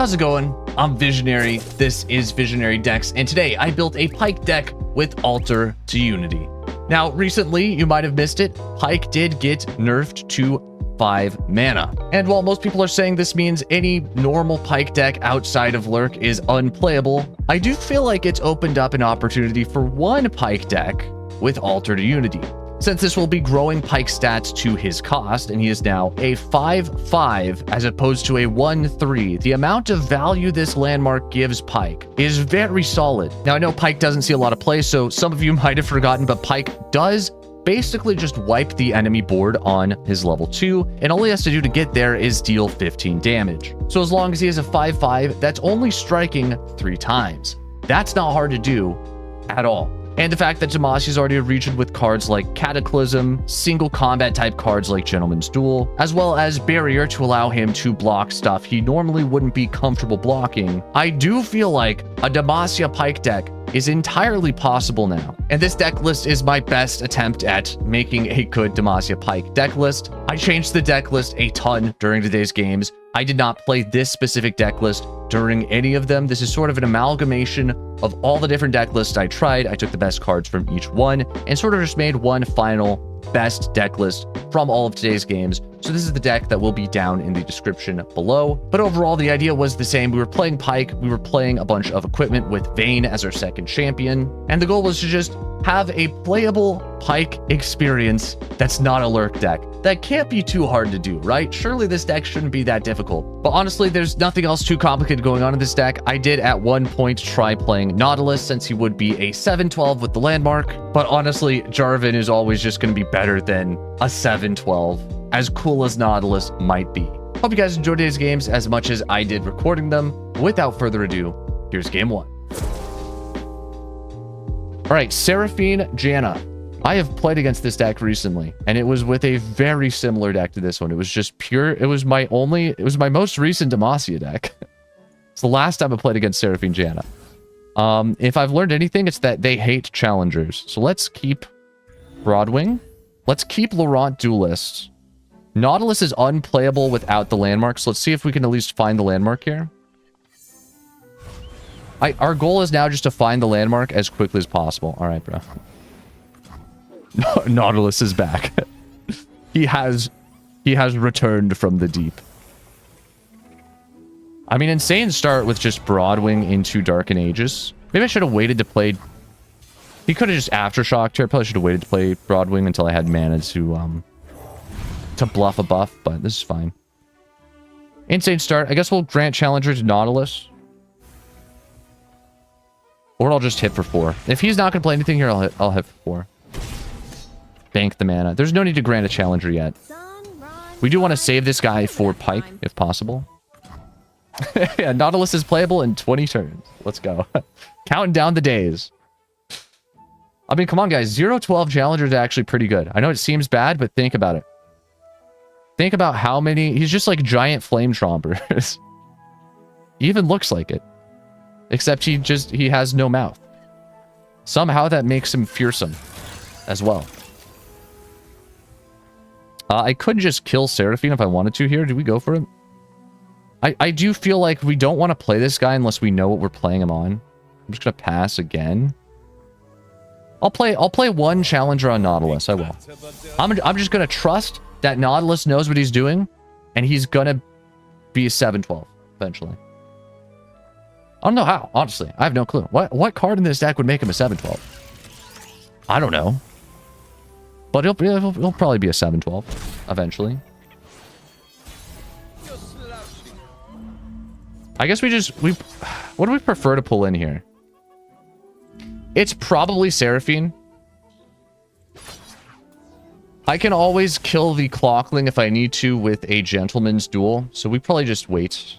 How's it going? I'm Visionary. This is Visionary Decks, and today I built a Pyke deck with Altar to Unity. Now, recently, you might have missed it, Pyke did get nerfed to 5 mana. And while most people are saying this means any normal Pyke deck outside of Lurk is unplayable, I do feel like it's opened up an opportunity for one Pyke deck with Altar to Unity. Since this will be growing Pyke's stats to his cost, and he is now a 5/5 as opposed to a 1/3, the amount of value this landmark gives Pyke is very solid. Now, I know Pyke doesn't see a lot of play, so some of you might have forgotten, but Pyke does basically just wipe the enemy board on his level 2, and all he has to do to get there is deal 15 damage. So as long as he is a 5/5, that's only striking 3 times. That's not hard to do at all. And the fact that Demacia is already a region with cards like Cataclysm, single combat type cards like Gentleman's Duel, as well as Barrier to allow him to block stuff he normally wouldn't be comfortable blocking, I do feel like a Demacia Pyke deck is entirely possible now. And this deck list is my best attempt at making a good Demacia Pyke deck list. I changed the deck list a ton during today's games. I did not play this specific deck list during any of them. This is sort of an amalgamation of all the different deck lists I tried. I took the best cards from each one and sort of just made one final best deck list from all of today's games. So this is the deck that will be down in the description below. But overall, the idea was the same. We were playing Pyke, we were playing a bunch of equipment with Vayne as our second champion, and the goal was to just have a playable Pyke experience that's not a Lurk deck. That can't be too hard to do, right? Surely this deck shouldn't be that difficult. But honestly, there's nothing else too complicated going on in this deck. I did at one point try playing Nautilus since he would be a 7/12 with the landmark. But honestly, Jarvan is always just going to be better than a 7/12, as cool as Nautilus might be. Hope you guys enjoyed today's games as much as I did recording them. Without further ado, here's game 1. All right, SERAPHINE, JANNA. I have played against this deck recently, and it was with a very similar deck to this one. It was just pure. It was my most recent Demacia deck. It's the last time I played against SERAPHINE, JANNA. If I've learned anything, it's that they hate challengers. So let's keep Broadwing. Let's keep Laurent Duelist. Nautilus is unplayable without the landmark, so let's see if we can at least find the landmark here. Our goal is now just to find the landmark as quickly as possible. All right, bro. Nautilus is back. he has returned from the deep. I mean, insane start with just Broadwing into Darken Aegis. Maybe I should have waited to play. He could have just aftershocked here. Probably should have waited to play Broadwing until I had mana to bluff a buff, but this is fine. Insane start. I guess we'll grant challenger to Nautilus. Or I'll just hit for 4. If he's not going to play anything here, I'll hit for 4. Bank the mana. There's no need to grant a challenger yet. We do want to save this guy for Pyke, if possible. Yeah, Nautilus is playable in 20 turns. Let's go. Counting down the days. I mean, come on, guys. 0-12 challengers is actually pretty good. I know it seems bad, but think about it. Think about how many... He's just like giant flame trompers. He even looks like it. Except he has no mouth. Somehow that makes him fearsome as well. I could just kill SERAPHINE if I wanted to here. Do we go for it? I do feel like we don't want to play this guy unless we know what we're playing him on. I'm just going to pass again. I'll play one challenger on Nautilus. I will. I'm just going to trust that Nautilus knows what he's doing, and he's going to be a 7/12 eventually. I don't know how, honestly. I have no clue. What card in this deck would make him a 7/12? I don't know. But he'll probably be a 7/12 eventually. I guess what do we prefer to pull in here? It's probably SERAPHINE. I can always kill the Clockling if I need to with a Gentleman's Duel, so we probably just wait.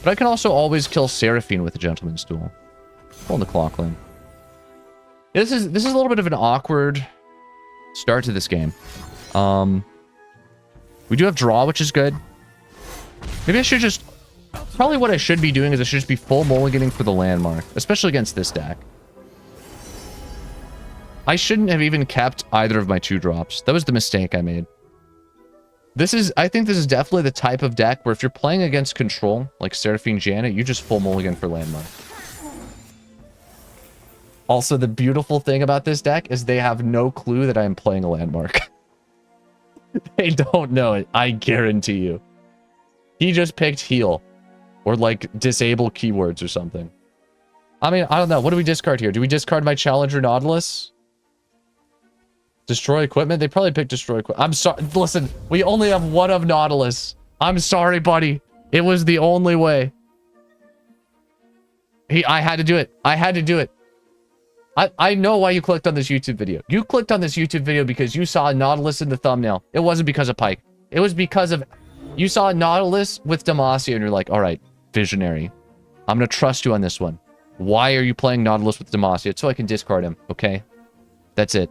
But I can also always kill SERAPHINE with a Gentleman's Duel. Pull in the Clockling. This is a little bit of an awkward start to this game. We do have draw, which is good. Maybe I should just... Probably what I should be doing is I should just be full mulliganing for the landmark, especially against this deck. I shouldn't have even kept either of my 2 drops. That was the mistake I made. I think this is definitely the type of deck where if you're playing against control, like SERAPHINE JANNA, you just full mulligan for landmark. Also, the beautiful thing about this deck is they have no clue that I am playing a landmark. They don't know it, I guarantee you. He just picked heal. Or like disable keywords or something. I mean, I don't know. What do we discard here? Do we discard my Challenger Nautilus? Destroy equipment? They probably picked destroy equipment. I'm sorry. Listen, we only have one of Nautilus. I'm sorry, buddy. It was the only way. I had to do it. I had to do it. I know why you clicked on this YouTube video. You clicked on this YouTube video because you saw Nautilus in the thumbnail. It wasn't because of Pyke. It was because of... You saw Nautilus with Demacia and you're like, all right, visionary. I'm going to trust you on this one. Why are you playing Nautilus with Demacia? So I can discard him, okay? That's it.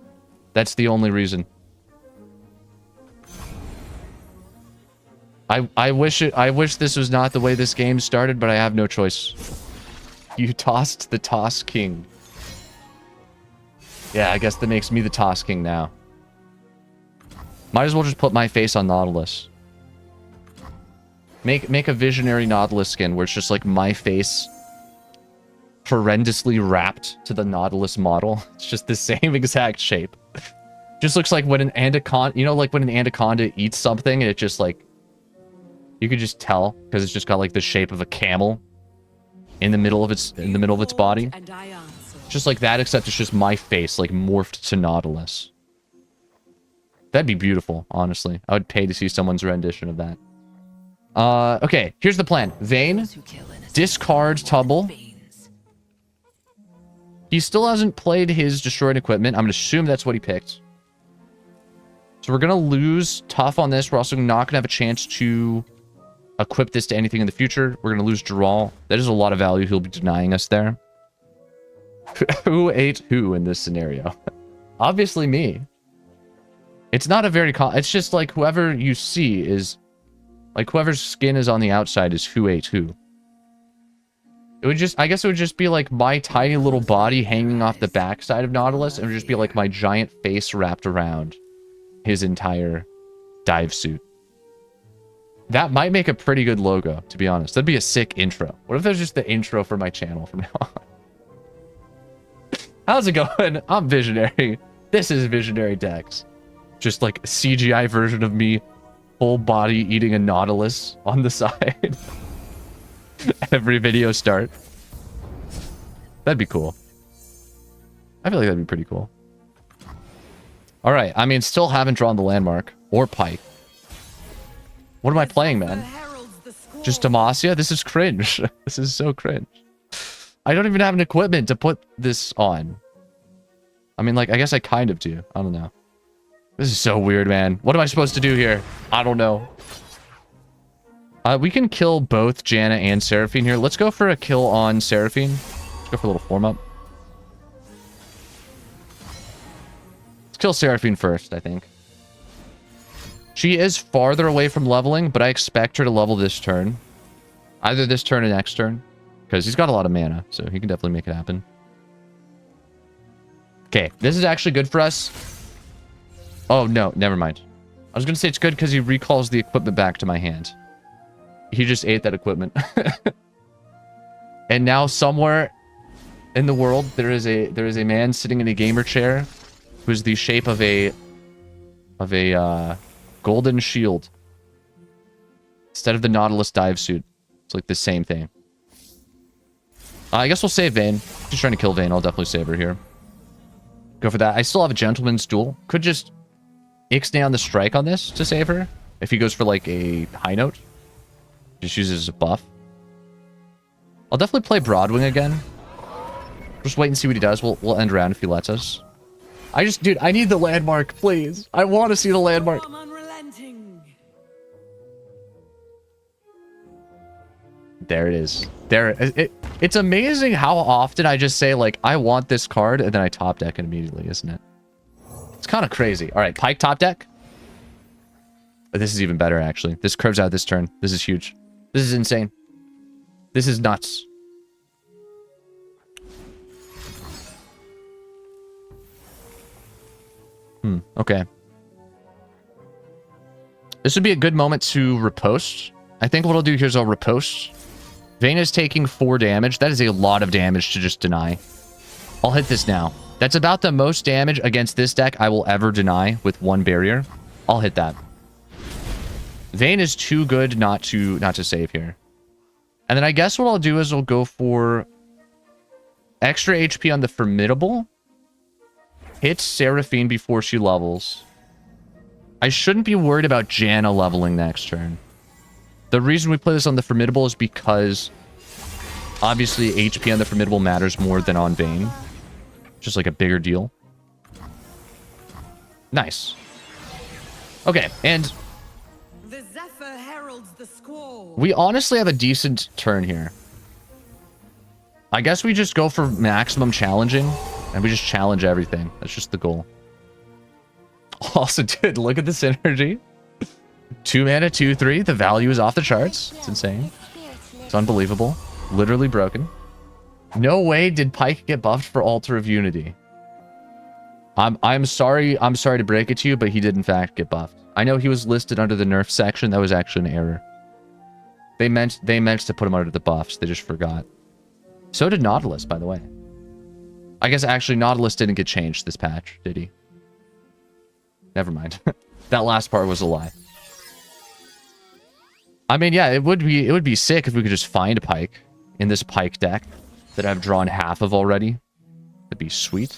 That's the only reason. I wish this was not the way this game started, but I have no choice. You tossed the Toss King. Yeah, I guess that makes me the Toss King now. Might as well just put my face on Nautilus. Make a visionary Nautilus skin where it's just like my face horrendously wrapped to the Nautilus model. It's just the same exact shape. Just looks like when an anaconda, you know, like when an anaconda eats something and it just like, you could just tell because it's just got like the shape of a camel in the middle of its body. Just like that, except it's just my face like morphed to Nautilus. That'd be beautiful, honestly. I would pay to see someone's rendition of that. Okay, here's the plan. Vayne, discard Tubble. He still hasn't played his destroyed equipment. I'm gonna assume that's what he picked. So we're gonna lose tough on this. We're also not gonna have a chance to equip this to anything in the future. We're gonna lose draw. That is a lot of value he'll be denying us there. Who ate who in this scenario? Obviously me. It's not a very it's just like whoever you see is like whoever's skin is on the outside is who ate who. It would just, I guess it would just be like my tiny little body hanging off the backside of Nautilus, and it would just be like my giant face wrapped around his entire dive suit. That might make a pretty good logo, to be honest. That'd be a sick intro. What if there's just the intro for my channel from now on? How's it going? I'm Visionary. This is Visionary Dex. Just like a CGI version of me, full body eating a Nautilus on the side. Every video start. That'd be cool. I feel like that'd be pretty cool. All right. I mean, still haven't drawn the landmark or Pyke. What am I playing, man? Just Demacia? This is cringe. This is so cringe. I don't even have an equipment to put this on. I mean, like, I guess I kind of do. I don't know. This is so weird, man. What am I supposed to do here? I don't know. We can kill both JANNA and SERAPHINE here. Let's go for a kill on SERAPHINE. Let's go for a little form up. Let's kill SERAPHINE first, I think. She is farther away from leveling, but I expect her to level this turn. Either this turn or next turn. Because he's got a lot of mana, so he can definitely make it happen. Okay, this is actually good for us. Oh, no, never mind. I was going to say it's good because he recalls the equipment back to my hand. He just ate that equipment. And now somewhere in the world, there is a man sitting in a gamer chair who's the shape of a golden shield. Instead of the Nautilus dive suit. It's like the same thing. I guess we'll save Vayne. Just trying to kill Vayne. I'll definitely save her here. Go for that. I still have a Gentleman's Duel. Could just Ixnay on the strike on this to save her. If he goes for like a high note. Just uses a buff. I'll definitely play Broadwing again. Just wait and see what he does. We'll end round if he lets us. Dude, I need the landmark, please. I want to see the landmark. There it is. It's amazing how often I just say, like, I want this card, and then I top deck it immediately, isn't it? It's kind of crazy. All right, Pyke top deck. But this is even better, actually. This curves out this turn. This is huge. This is insane. This is nuts. Okay. This would be a good moment to riposte. I think what I'll do here is I'll riposte. Vayne is taking 4 damage. That is a lot of damage to just deny. I'll hit this now. That's about the most damage against this deck I will ever deny with 1 barrier. I'll hit that. Vayne is too good not to save here. And then I guess what I'll do is I'll go for extra HP on the Formidable. Hit Seraphine before she levels. I shouldn't be worried about JANNA leveling next turn. The reason we play this on the Formidable is because obviously HP on the Formidable matters more than on Vayne. Just like a bigger deal. Nice. Okay, and the Zephyr heralds the squall. We honestly have a decent turn here. I guess we just go for maximum challenging and we just challenge everything. That's just the goal. Also, dude, look at the synergy. 2 mana, 2/3. The value is off the charts. It's insane. It's unbelievable. Literally broken. No way did Pyke get buffed for Altar of Unity. I'm sorry to break it to you, but he did in fact get buffed. I know he was listed under the nerf section. That was actually an error. They meant to put him under the buffs. They just forgot. So did Nautilus, by the way. I guess actually Nautilus didn't get changed this patch, did he? Never mind. That last part was a lie. I mean, yeah, it would be sick if we could just find a Pyke in this Pyke deck that I've drawn half of already. That'd be sweet.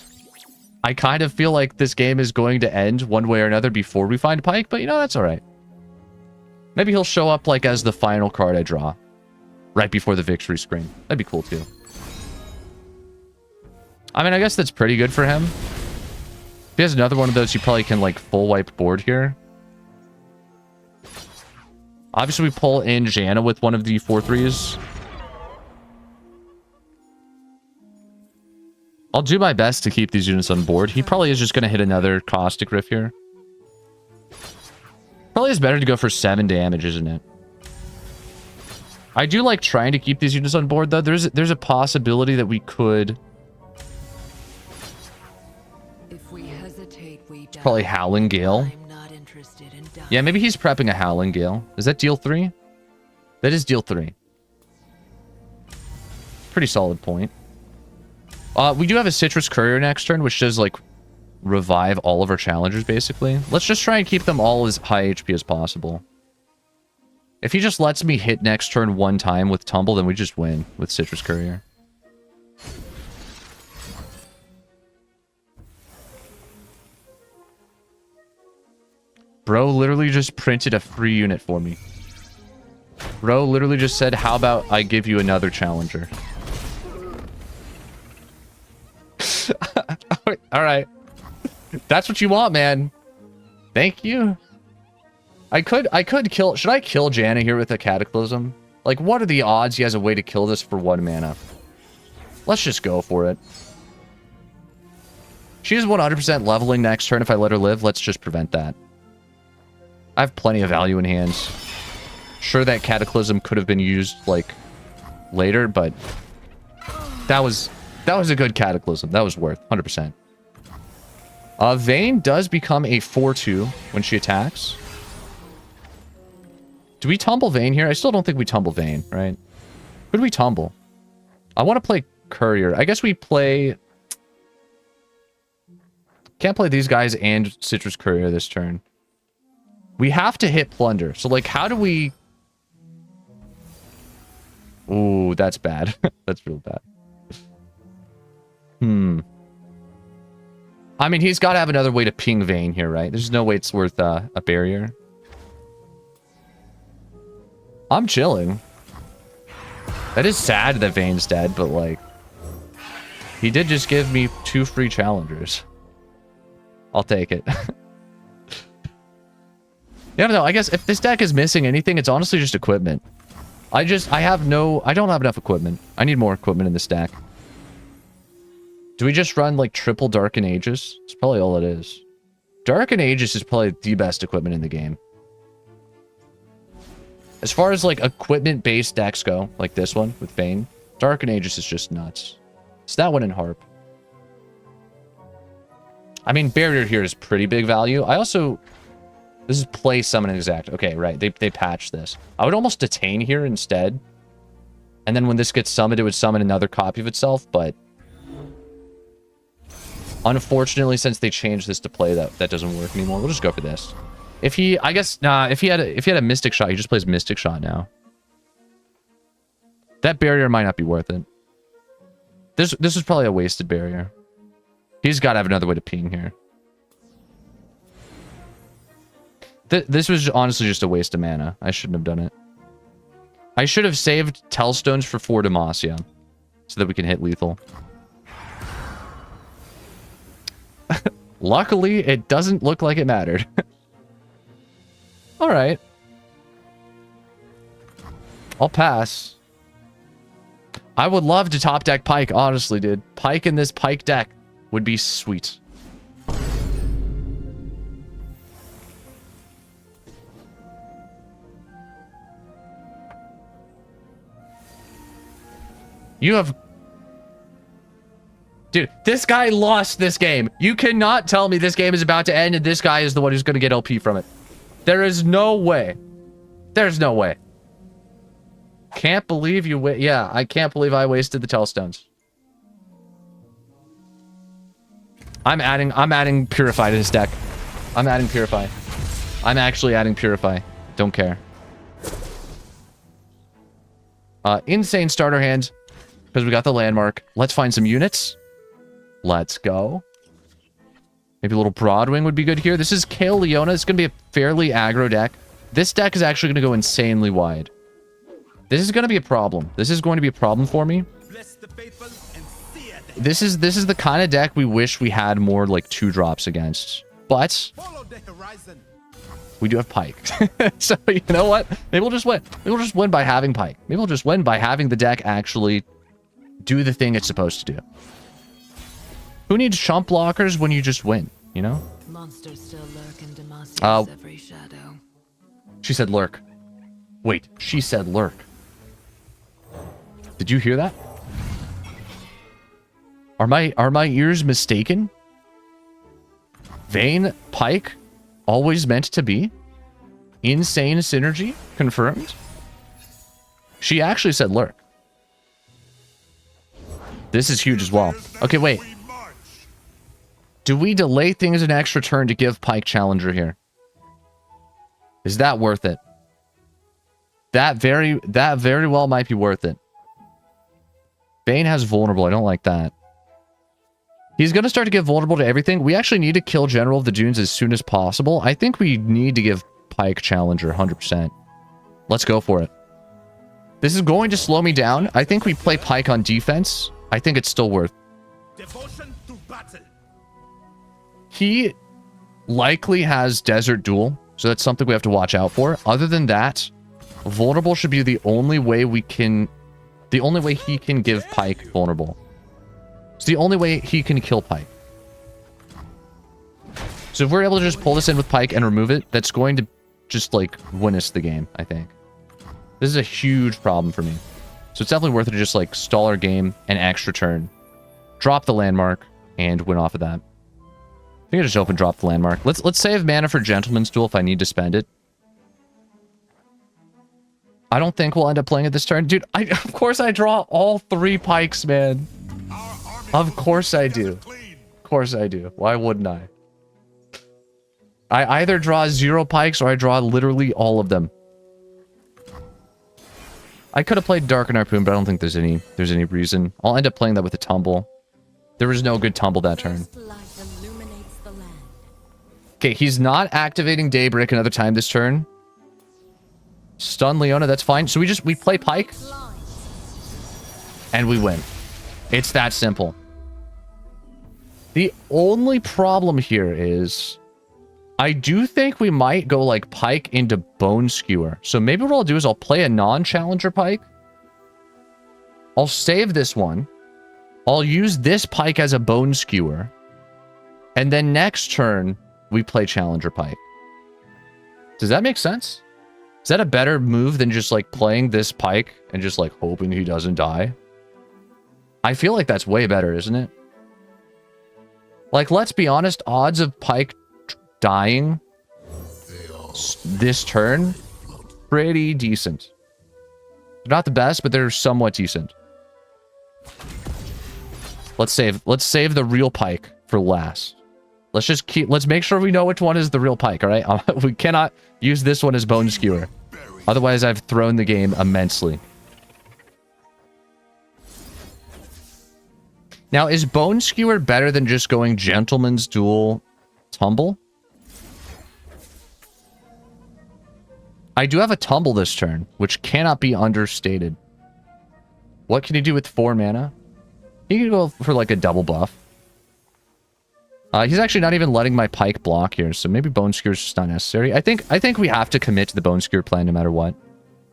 I kind of feel like this game is going to end one way or another before we find Pyke, but you know, that's all right. Maybe he'll show up like as the final card I draw right before the victory screen. That'd be cool too. I mean, I guess that's pretty good for him. If he has another one of those, you probably can like full wipe board here. Obviously, we pull in JANNA with one of the 4/3s. I'll do my best to keep these units on board. He probably is just going to hit another Caustic Rift here. Probably is better to go for 7 damage, isn't it? I do like trying to keep these units on board, though. There's a possibility that we could... If we hesitate, we die. Probably Howling Gale. Yeah, maybe he's prepping a Howling Gale. Is that deal 3? That is deal 3. Pretty solid point. We do have a Citrus Courier next turn, which does, like, revive all of our challengers, basically. Let's just try and keep them all as high HP as possible. If he just lets me hit next turn 1 time with Tumble, then we just win with Citrus Courier. Bro literally just printed a free unit for me. Bro literally just said, how about I give you another challenger? All right. That's what you want, man. Thank you. I could kill... Should I kill JANNA here with a Cataclysm? Like, what are the odds he has a way to kill this for 1 mana? Let's just go for it. She is 100% leveling next turn if I let her live. Let's just prevent that. I have plenty of value in hands. Sure, that Cataclysm could have been used, like, later, but... That was a good Cataclysm. That was worth 100%. Vayne does become a 4/2 when she attacks. Do we tumble Vayne here? I still don't think we tumble Vayne, right? Who do we tumble? I want to play Courier. I guess we play... Can't play these guys and Citrus Courier this turn. We have to hit Plunder. So, like, how do we... Ooh, that's bad. That's real bad. I mean, he's got to have another way to ping Vayne here, right? There's no way it's worth a barrier. I'm chilling. That is sad that Vayne's dead, but, like... He did just give me 2 free challengers. I'll take it. Yeah, no, I guess if this deck is missing anything, it's honestly just equipment. I don't have enough equipment. I need more equipment in this deck. Do we just run, like, triple Darken Aegis? That's probably all it is. Darken Aegis is probably the best equipment in the game. As far as, like, equipment-based decks go, like this one with Vayne, Darken Aegis is just nuts. It's that one in Harp. I mean, Barrier here is pretty big value. I also... This is play summon exact. Okay, right. They patched this. I would almost detain here instead. And then when this gets summoned, it would summon another copy of itself, but... Unfortunately, since they changed this to play, that doesn't work anymore. We'll just go for this. If he... I guess... Nah, if he had a Mystic Shot, he just plays Mystic Shot now. That barrier might not be worth it. This is probably a wasted barrier. He's got to have another way to ping here. This was honestly just a waste of mana. I shouldn't have done it. I should have saved Tellstones for 4 Demacia. So that we can hit lethal. Luckily, it doesn't look like it mattered. Alright. I'll pass. I would love to top deck Pyke, honestly, dude. Pyke in this Pyke deck would be sweet. You have... Dude, this guy lost this game. You cannot tell me this game is about to end and this guy is the one who's going to get LP from it. There is no way. There's no way. Can't believe you... Yeah, I can't believe I wasted the Tellstones. I'm adding Purify to this deck. I'm adding Purify. I'm actually adding Purify. Don't care. Insane starter hand. Because we got the landmark. Let's find some units. Let's go. Maybe a little Broadwing would be good here. This is KAYLE Leona. It's going to be a fairly aggro deck. This deck is actually going to go insanely wide. This is going to be a problem. This is going to be a problem for me. This is the kind of deck we wish we had more like 2-drops against. But we do have Pyke. So you know what? Maybe we'll just win. Maybe we'll just win by having Pyke. Maybe we'll just win by having the deck actually do the thing it's supposed to do. Who needs chump blockers when you just win, you know? Monsters still lurk in Demasia's every shadow. She said lurk. Wait, she said lurk. Did you hear that? Are my ears mistaken? Vayne, Pyke, always meant to be? Insane synergy? Confirmed? She actually said lurk. This is huge as well. Okay, wait. Do we delay things an extra turn to give Pyke Challenger here? Is that worth it? That very well might be worth it. Vayne has vulnerable. I don't like that. He's going to start to get vulnerable to everything. We actually need to kill General of the Dunes as soon as possible. I think we need to give Pyke Challenger 100%. Let's go for it. This is going to slow me down. I think we play Pyke on defense. I think it's still worth. Devotion to battle. He likely has Desert Duel, so that's something we have to watch out for. Other than that, vulnerable should be the only way we can... The only way he can give Pyke vulnerable. It's the only way he can kill Pyke. So if we're able to just pull this in with Pyke and remove it, that's going to just, like, win us the game, I think. This is a huge problem for me. So it's definitely worth it to just, like, stall our game an extra turn. Drop the landmark, and win off of that. I think I just open drop the landmark. Let's save mana for Gentleman's Duel if I need to spend it. I don't think we'll end up playing it this turn. Dude, of course I draw all 3 Pykes, man. Of course I do. Of course I do. Why wouldn't I? I either draw 0 Pykes or I draw literally all of them. I could have played Dark and Harpoon, but I don't think there's any reason. I'll end up playing that with a tumble. There was no good tumble that turn. Okay, he's not activating Daybreak another time this turn. Stun Leona, that's fine. So we play Pyke. And we win. It's that simple. The only problem here is... I do think we might go like Pyke into Bone Skewer. So maybe what I'll do is I'll play a non-challenger Pyke. I'll save this one. I'll use this Pyke as a Bone Skewer. And then next turn, we play challenger Pyke. Does that make sense? Is that a better move than just like playing this Pyke and just like hoping he doesn't die? I feel like that's way better, isn't it? Like, let's be honest, odds of Pyke dying this turn, pretty decent. Not the best, but they're somewhat decent. Let's save the real Pyke for last. Let's make sure we know which one is the real Pyke, all right? We cannot use this one as Bone Skewer. Otherwise, I've thrown the game immensely. Now, is Bone Skewer better than just going Gentleman's Duel Tumble? I do have a Tumble this turn, which cannot be understated. What can he do with 4 mana? He can go for like a double buff. He's actually not even letting my Pyke block here, so maybe Bone Skewer is just not necessary. I think we have to commit to the Bone Skewer plan no matter what.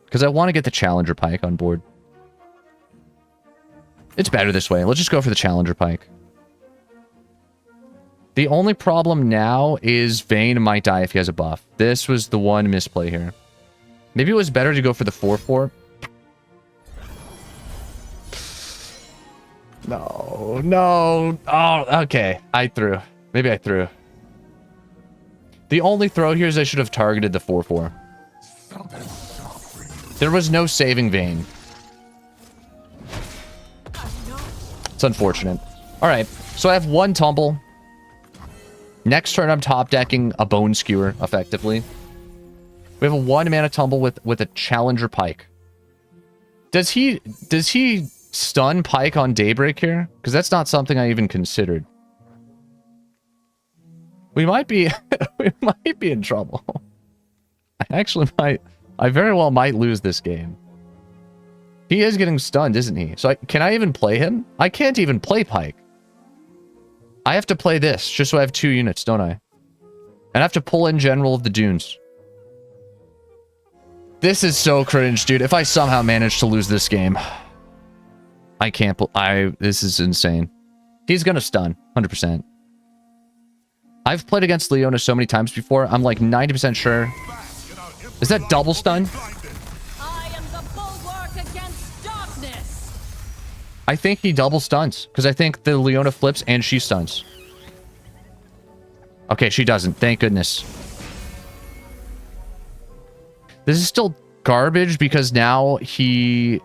Because I want to get the Challenger Pyke on board. It's better this way. Let's just go for the Challenger Pyke. The only problem now is Vayne might die if he has a buff. This was the one misplay here. Maybe it was better to go for the 4/4. No, no. Oh, okay. I threw. Maybe I threw. The only throw here is I should have targeted the 4/4. There was no saving Vayne. It's unfortunate. All right. So I have 1 Tumble. Next turn, I'm top decking a Bone Skewer, effectively. We have a 1 mana Tumble with a Challenger Pyke. Does he stun Pyke on Daybreak here? Because that's not something I even considered. We might be we might be in trouble. I very well might lose this game. He is getting stunned, isn't he? So can I even play him? I can't even play Pyke. I have to play this just so I have 2 units, don't I? And I have to pull in General of the Dunes. This is so cringe, dude. If I somehow manage to lose this game, I can't. This is insane. He's gonna stun, 100%. I've played against Leona so many times before. I'm like 90% sure. Is that double stun? I am the bulwark against darkness. I think he double stuns because I think the Leona flips and she stuns. Okay, she doesn't. Thank goodness. This is still garbage because now he...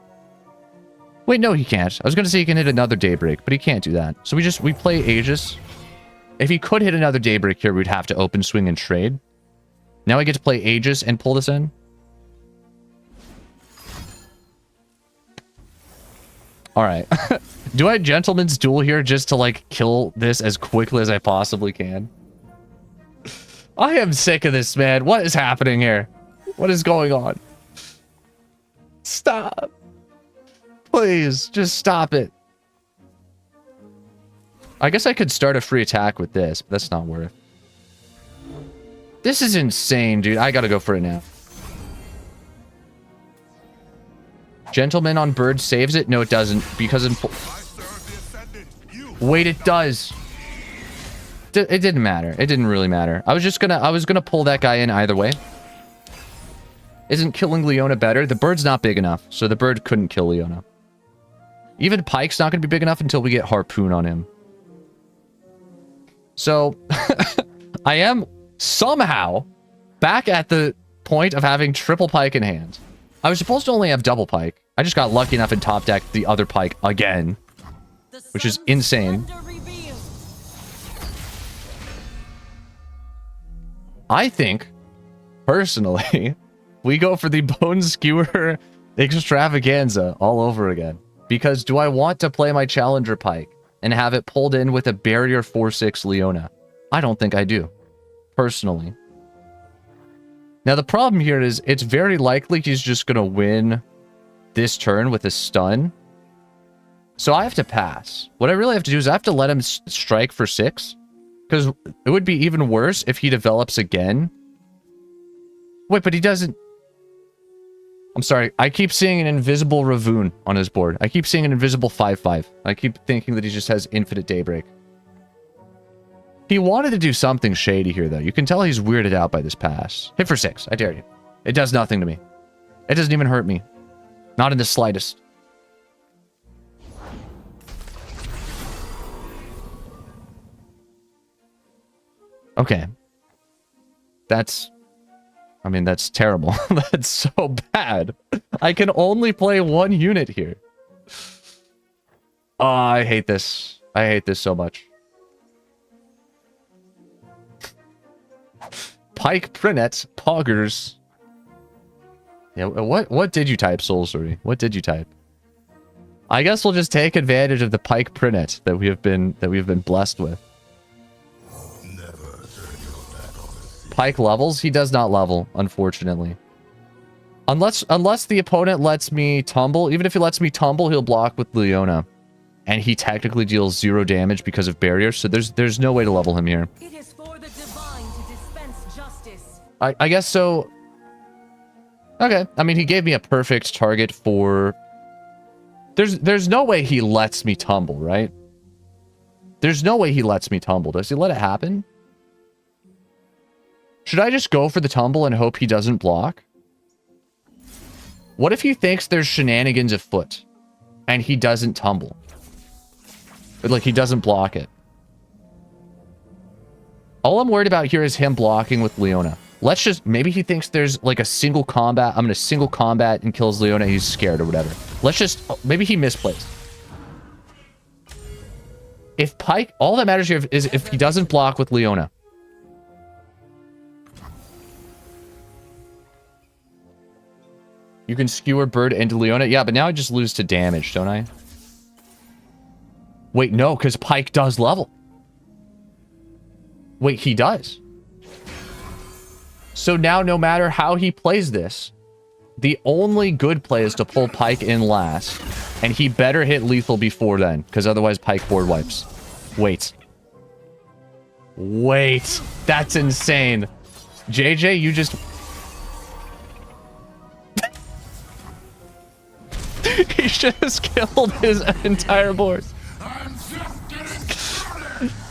Wait, no, he can't. I was going to say he can hit another Daybreak, but he can't do that. So we play Aegis. If he could hit another Daybreak here, we'd have to open swing and trade. Now I get to play Aegis and pull this in. All right. Do I Gentleman's Duel here just to, like, kill this as quickly as I possibly can? I am sick of this, man. What is happening here? What is going on? Stop. Please, just stop it. I guess I could start a free attack with this, but that's not worth. This is insane, dude. I gotta go for it now. Gentleman on Bird saves it? No, it doesn't. Because wait, it does. It didn't matter. It didn't really matter. I was gonna pull that guy in either way. Isn't killing Leona better? The bird's not big enough, so the bird couldn't kill Leona. Even Pyke's not gonna be big enough until we get Harpoon on him. So, I am somehow back at the point of having triple Pyke in hand. I was supposed to only have double Pyke. I just got lucky enough and top decked the other Pyke again, which is insane. I think, personally, we go for the Bone Skewer extravaganza all over again. Because do I want to play my Challenger Pyke and have it pulled in with a Barrier 4/6 Leona? I don't think I do, personally. Now, the problem here is it's very likely he's just going to win this turn with a stun. So I have to pass. What I really have to do is I have to let him strike for 6. Because it would be even worse if he develops again. Wait, but he doesn't... I'm sorry. I keep seeing an invisible Ravoon on his board. I keep seeing an invisible 5/5. I keep thinking that he just has infinite Daybreak. He wanted to do something shady here, though. You can tell he's weirded out by this pass. Hit for 6. I dare you. It does nothing to me. It doesn't even hurt me. Not in the slightest. Okay. That's I mean, that's terrible. That's so bad. I can only play one unit here. Oh, I hate this. I hate this so much. Pyke, Prinet, Poggers. Yeah, what did you type, Soulsbury? What did you type? I guess we'll just take advantage of the Pyke Prinet that we have been blessed with. Pyke levels? He does not level, unfortunately. Unless the opponent lets me tumble. Even if he lets me tumble, he'll block with Leona. And he technically deals 0 damage because of barriers, so there's no way to level him here. It is for the divine to dispense justice. I guess so. Okay. I mean, he gave me a perfect target for... There's no way he lets me tumble, right? There's no way he lets me tumble. Does he let it happen? Should I just go for the tumble and hope he doesn't block? What if he thinks there's shenanigans afoot and he doesn't tumble? Like, he doesn't block it. All I'm worried about here is him blocking with Leona. Let's just... Maybe he thinks there's, like, a single combat. I'm going to single combat and kills Leona. He's scared or whatever. Let's just... Maybe he misplays. If Pyke... All that matters here is if he doesn't block with Leona. You can skewer bird into Leona. Yeah, but now I just lose to damage, don't I? Wait, no, because Pyke does level. Wait, he does. So now, no matter how he plays this, the only good play is to pull Pyke in last. And he better hit lethal before then, because otherwise Pyke board wipes. Wait. Wait. That's insane. JJ, you just... He just killed his entire board.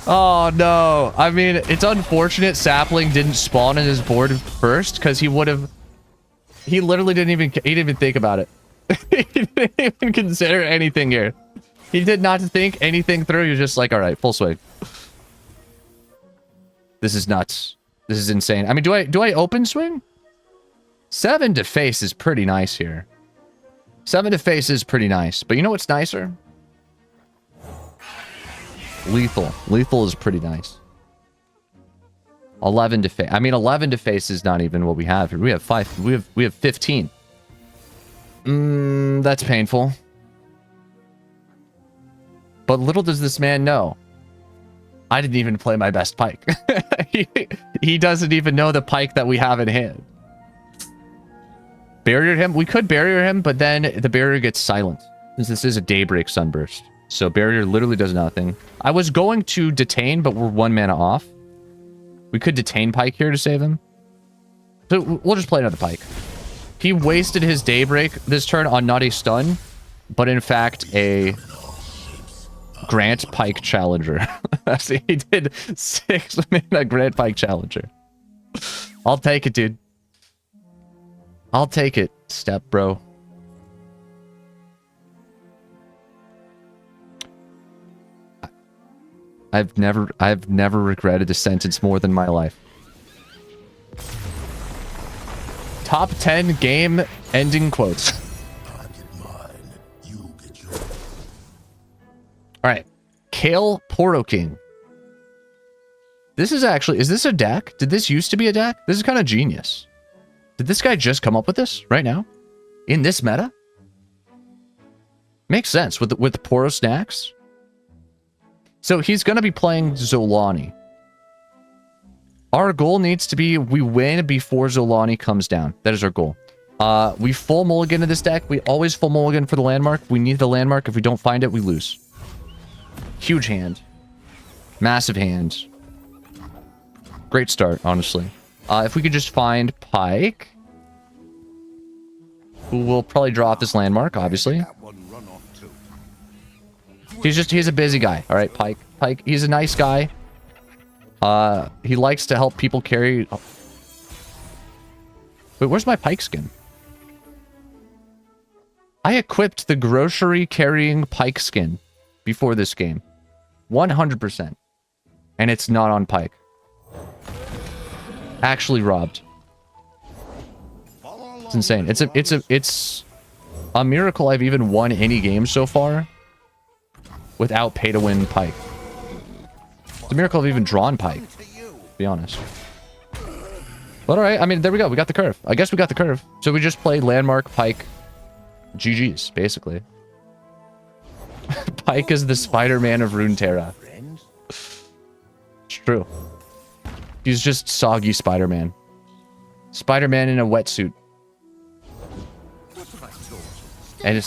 Oh no. I mean, it's unfortunate Sapling didn't spawn in his board first, because he would have... He literally didn't even think about it. He didn't even consider anything here. He did not think anything through. He was just like, alright, full swing. This is nuts. This is insane. I mean, do I open swing? 7 to face is pretty nice here. 7 to face is pretty nice. But you know what's nicer? Lethal. Lethal is pretty nice. 11 to face. I mean, 11 to face is not even what we have here. We have 5. We have 15. That's painful. But little does this man know, I didn't even play my best Pyke. He doesn't even know the Pyke that we have in hand. Barrier him. We could barrier him, but then the barrier gets silent, since this is a Daybreak Sunburst. So barrier literally does nothing. I was going to detain, but we're 1 mana off. We could detain Pyke here to save him. So we'll just play another Pyke. He wasted his Daybreak this turn on not a stun, but in fact a Grant Pyke Challenger. He did 6 mana Grant Pyke Challenger. I'll take it, dude. I'll take it, step bro. I've never regretted a sentence more than my life. Top 10 game ending quotes. Alright. KAYLE Poro King. This is actually... Is this a deck? Did this used to be a deck? This is kind of genius. Did this guy just come up with this right now? In this meta? Makes sense with Poro Snacks. So he's going to be playing Zolani. Our goal needs to be we win before Zolani comes down. That is our goal. We full mulligan to this deck. We always full mulligan for the landmark. We need the landmark. If we don't find it, we lose. Huge hand. Massive hand. Great start, honestly. If we could just find Pyke, who will probably draw off this landmark, obviously. He's a busy guy. All right, Pyke, he's a nice guy. He likes to help people carry... Oh. Wait, where's my Pyke skin? I equipped the grocery carrying Pyke skin before this game. 100%. And it's not on Pyke. Actually robbed. It's insane. It's a miracle I've even won any game so far without pay to win Pyke. It's a miracle I've even drawn Pyke, to be honest. But alright, I mean, there we go. We got the curve. I guess we got the curve. So we just played Landmark, Pyke, GG's, basically. Pyke is the Spider-Man of Runeterra. It's true. He's just soggy Spider-Man. Spider-Man in a wetsuit. And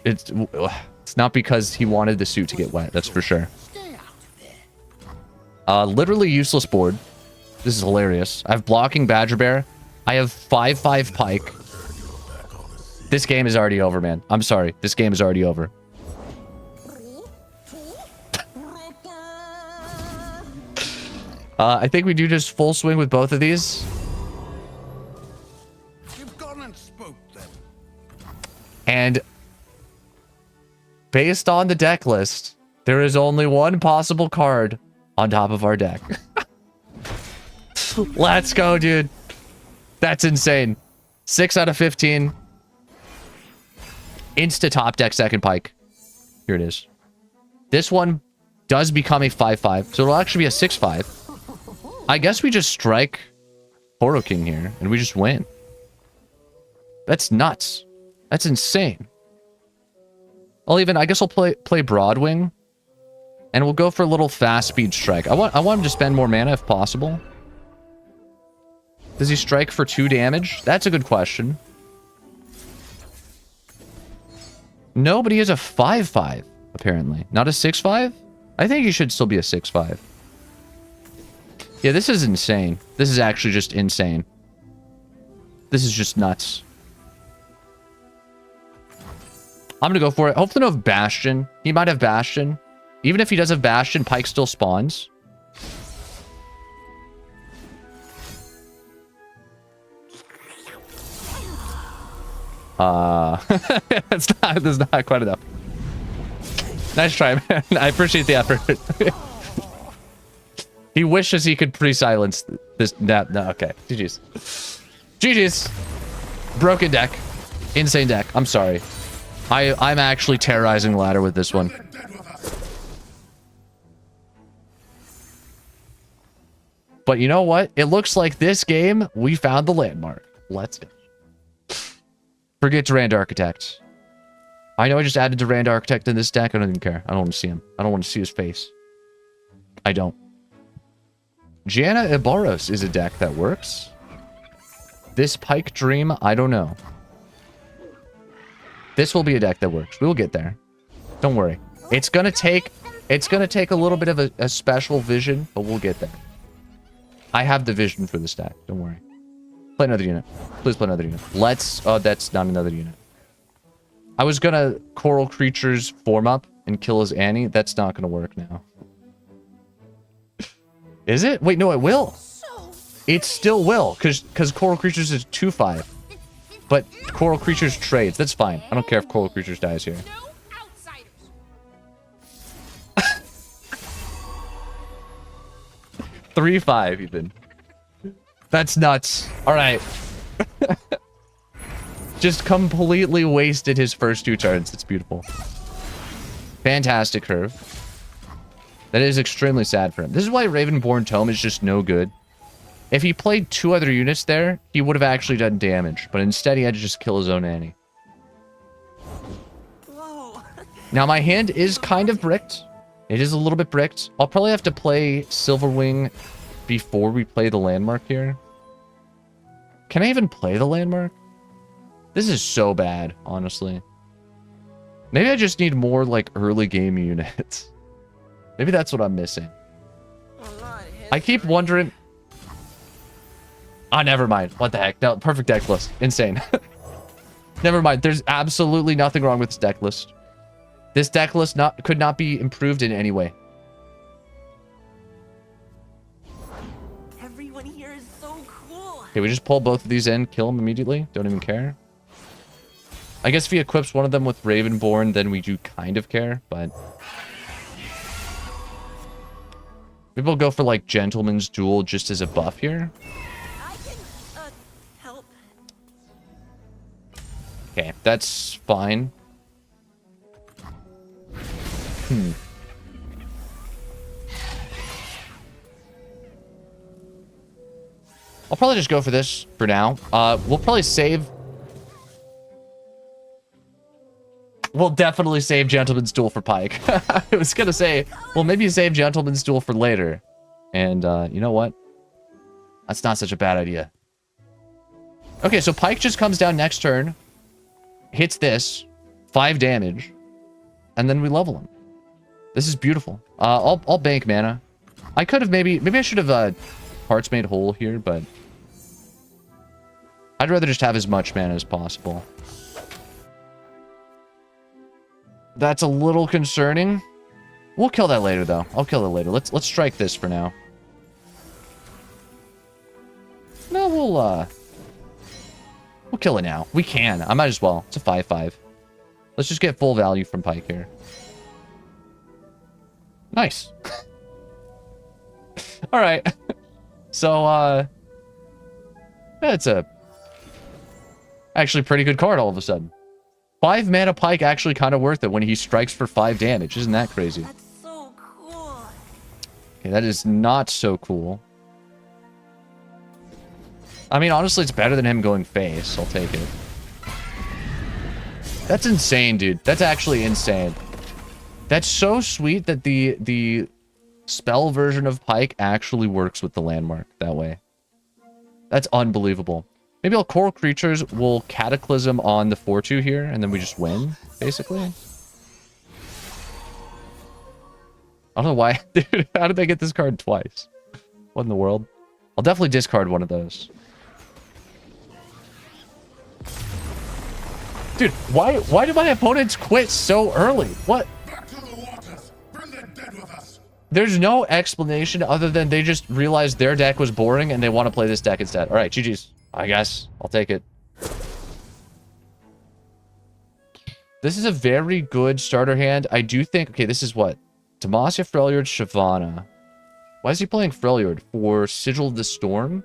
it's not because he wanted the suit to get wet, that's for sure. Literally useless board. This is hilarious. I have blocking Badger Bear. I have 5/5 Pyke. This game is already over, man. I'm sorry. This game is already over. I think we do just full swing with both of these. You've gone and spoke them. And based on the deck list, there is only one possible card on top of our deck. Let's go, dude. That's insane. 6 out of 15. Insta top deck second Pyke. Here it is. This one does become a 5/5, so it'll actually be a 6/5. I guess we just strike Poro King here, and we just win. That's nuts. That's insane. I guess I'll play Broadwing, and we'll go for a little fast speed strike. I want him to spend more mana if possible. Does he strike for 2 damage? That's a good question. No, but he is a 5/5, apparently. Not a 6/5? I think he should still be a 6/5. Yeah, this is insane. This is actually just insane. This is just nuts. I'm gonna go for it. Hopefully no have Bastion. He might have Bastion. Even if he does have Bastion, Pyke still spawns. That's not quite enough. Nice try, man. I appreciate the effort. He wishes he could pre-silence this. No, okay. GG's. GG's. Broken deck. Insane deck. I'm sorry. I'm actually terrorizing ladder with this one. But you know what? It looks like this game, we found the landmark. Let's go. Forget Durand Architect. I know I just added Durand Architect in this deck. I don't even care. I don't want to see him. I don't want to see his face. I don't. JANNA Ibaros is a deck that works. This Pyke Dream, I don't know. This will be a deck that works. We will get there. Don't worry. It's gonna take a little bit of a special vision, but we'll get there. I have the vision for this deck. Don't worry. Play another unit. Please play another unit. Let's... Oh, that's not another unit. I was gonna Coral Creatures form up and kill his Annie. That's not gonna work now. Is it? Wait, no, it will. It still will, because Coral Creatures is 2/5. But Coral Creatures trades. That's fine. I don't care if Coral Creatures dies here. 3/5 even. That's nuts. All right. Just completely wasted his first 2 turns. It's beautiful. Fantastic curve. That is extremely sad for him. This is why Ravenborn Tome is just no good. If he played 2 other units there, he would have actually done damage. But instead, he had to just kill his own Annie. Now, my hand is kind of bricked. It is a little bit bricked. I'll probably have to play Silverwing before we play the landmark here. Can I even play the landmark? This is so bad, honestly. Maybe I just need more, like, early game units. Maybe that's what I'm missing. I keep wondering... Ah, never mind. What the heck? No, perfect deck list. Insane. Never mind. There's absolutely nothing wrong with this deck list. This deck list could not be improved in any way. Everyone here is so cool. Okay, we just pull both of these in, kill them immediately. Don't even care. I guess if he equips one of them with Ravenborn, then we do kind of care, but... Maybe we'll go for, like, Gentleman's Duel just as a buff here. I can, help. Okay, that's fine. I'll probably just go for this for now. We'll probably save... We'll definitely save Gentleman's Duel for Pyke. I was gonna say, well, maybe save Gentleman's Duel for later. And, you know what? That's not such a bad idea. Okay, so Pyke just comes down next turn, hits this, 5 damage, and then we level him. This is beautiful. I'll bank mana. I could have maybe I should have Hearts Made Whole here, but I'd rather just have as much mana as possible. That's a little concerning. We'll kill that later, though. I'll kill it later. Let's strike this for now. No, we'll kill it now. We can. I might as well. It's a 5/5. Let's just get full value from Pyke here. Nice. All right. So, that's a actually pretty good card all of a sudden. 5 mana Pyke actually kind of worth it when he strikes for 5 damage. Isn't that crazy? That's so cool. Okay, that is not so cool. I mean, honestly, it's better than him going face. I'll take it. That's insane, dude. That's actually insane. That's so sweet that the spell version of Pyke actually works with the landmark that way. That's unbelievable. Maybe I'll Coral Creatures, we'll Cataclysm on the 4/2 here, and then we just win, basically. I don't know why. Dude, how did I get this card twice? What in the world? I'll definitely discard one of those. Dude, why do my opponents quit so early? What? Back to the waters. Bring the dead with us. There's no explanation other than they just realized their deck was boring and they want to play this deck instead. All right, GG's. I guess. I'll take it. This is a very good starter hand. I do think... Okay, this is what? Demacia, Freljord, SHYVANA. Why is he playing Freljord? For Sigil of the Storm?